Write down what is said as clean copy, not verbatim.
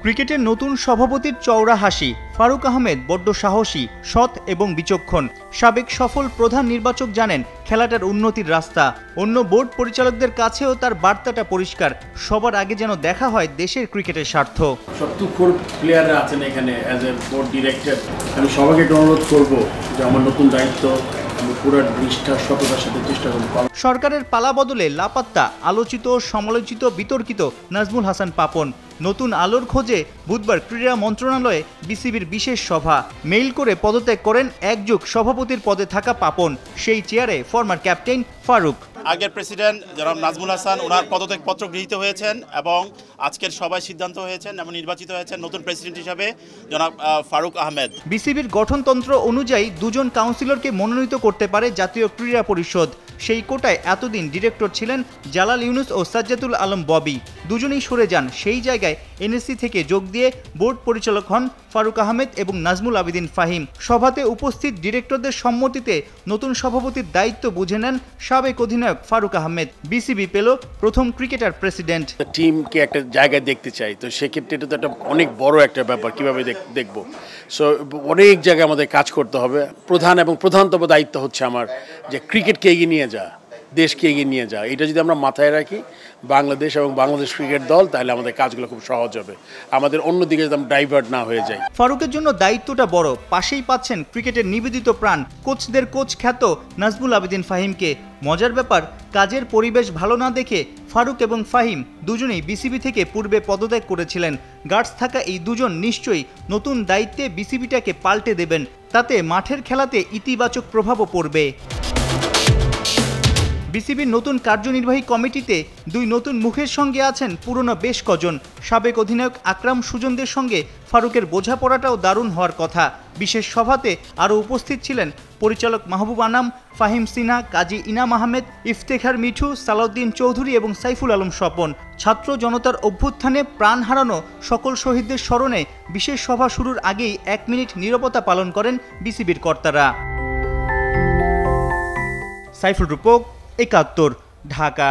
ক্রিকেটের নতুন সভাপতির চওড়া হাসি। ফারুক আহমেদ বড্ড সাহসী, সৎ এবং বিচক্ষণ। সাবেক সফল প্রধান নির্বাচক জানেন খেলাটার উন্নতির রাস্তা। অন্য বোর্ড পরিচালকদের কাছেও তার বার্তাটা পরিষ্কার, সবার আগে যেন দেখা হয় দেশের ক্রিকেটের স্বার্থ। সবচেয়ে প্লেয়াররা আছেন এখানে অ্যাজ এ বোর্ড ডিরেক্টর। আমি সবাইকে অনুরোধ করবো যে আমার নতুন দায়িত্ব সরকারের পালা বদলে লাপাত্তা আলোচিত, সমালোচিত, বিতর্কিত নাজমুল হাসান পাপন। নতুন আলোর খোঁজে বুধবার ক্রীড়া মন্ত্রণালয়ে বিসিবির বিশেষ সভা। মেইল করে পদত্যাগ করেন একযুগ সভাপতির পদে থাকা পাপন। সেই চেয়ারে ফরমার ক্যাপ্টেন ফারুক। আগের প্রেসিডেন্ট জনাব নাজমুল হাসান ওনার পদত্যাগপত্র গৃহীত হয়েছেন এবং আজকের সভায় সিদ্ধান্ত হয়েছেন এবং নির্বাচিত হয়েছেন নতুন প্রেসিডেন্ট হিসাবে জনাব ফারুক আহমেদ। বিসিবির গঠনতন্ত্র অনুযায়ী দুজন কাউন্সিলরকে মনোনীত করতে পারে জাতীয় ক্রীড়া পরিষদ। সেই কোটায় এতদিন ডিরেক্টর ছিলেন জালাল ইউনুস ও সাজ্জাতুল আলম ববি। দুজনেই সরে যান। সেই জায়গায় এনএসসি থেকে যোগ দিয়ে বোর্ড পরিচালক হন ফারুক আহমেদ এবং নাজমুল আবেদিন ফাহিম। সভাতে উপস্থিত ডিরেক্টরদের সম্মতিতে নতুন সভাপতির দায়িত্ব বুঝে নেন সাবেক অধিনায়ক ফারুক আহমেদ। বিসিবি পেল প্রথম ক্রিকেটার প্রেসিডেন্ট। টিমকে একটা জায়গায় দেখতে চাই, তো সেক্ষেত্রে এটা তো একটা অনেক বড় একটা ব্যাপার। কিভাবে দেখবো, সো অনেক জায়গায় আমাদের কাজ করতে হবে। প্রধান এবং প্রধানতম দায়িত্ব হচ্ছে আমার যে ক্রিকেটকে এগিয়ে নিয়ে যা, দেশকে এগিয়ে নিয়ে যা। এটা যদি আমরা মাথায় রাখি বাংলাদেশ এবং বাংলাদেশ ক্রিকেট দল, তাহলে আমাদের কাজগুলো খুব সহজ হবে। আমাদের অন্যদিকে যদি আমরা ডাইভার্ট না হয়ে যাই। ফারুকের জন্য দায়িত্বটা বড়। পাশেই পাচ্ছেন ক্রিকেটের নিবেদিত প্রাণ, কোচদের কোচ খ্যাত নাজমুল আবেদিন ফাহিমকে। মজার ব্যাপার, কাজের পরিবেশ ভালো না দেখে ফারুক এবং ফাহিম দুজনেই বিসিবি থেকে পূর্বে পদত্যাগ করেছিলেন। গার্ডস থাকা এই দুজন নিশ্চয়ই নতুন দায়িত্বে বিসিবিটাকে পাল্টে দেবেন। তাতে মাঠের খেলাতে ইতিবাচক প্রভাবও পড়বে। বিসিবির নতুন কার্যনির্বাহী কমিটিতে দুই নতুন মুখের সঙ্গে আছেন পুরনো বেশ কজন। সাবেক অধিনায়ক আকরাম সুজনদের সঙ্গে ফারুকের বোঝাপড়াটাও দারুণ হওয়ার কথা। বিশেষ সভাতে আরও উপস্থিত ছিলেন পরিচালক মাহবুব আনাম, ফাহিম সিনহা, কাজী ইনাম আহমেদ, ইফতেখার মিঠু, সালাউদ্দিন চৌধুরী এবং সাইফুল আলম স্বপন। ছাত্র জনতার অভ্যুত্থানে প্রাণ হারানো সকল শহীদদের স্মরণে বিশেষ সভা শুরুর আগেই 1 মিনিট নীরবতা পালন করেন বিসিবির কর্তারা। সাইফুল রূপক, ৭১, ঢাকা।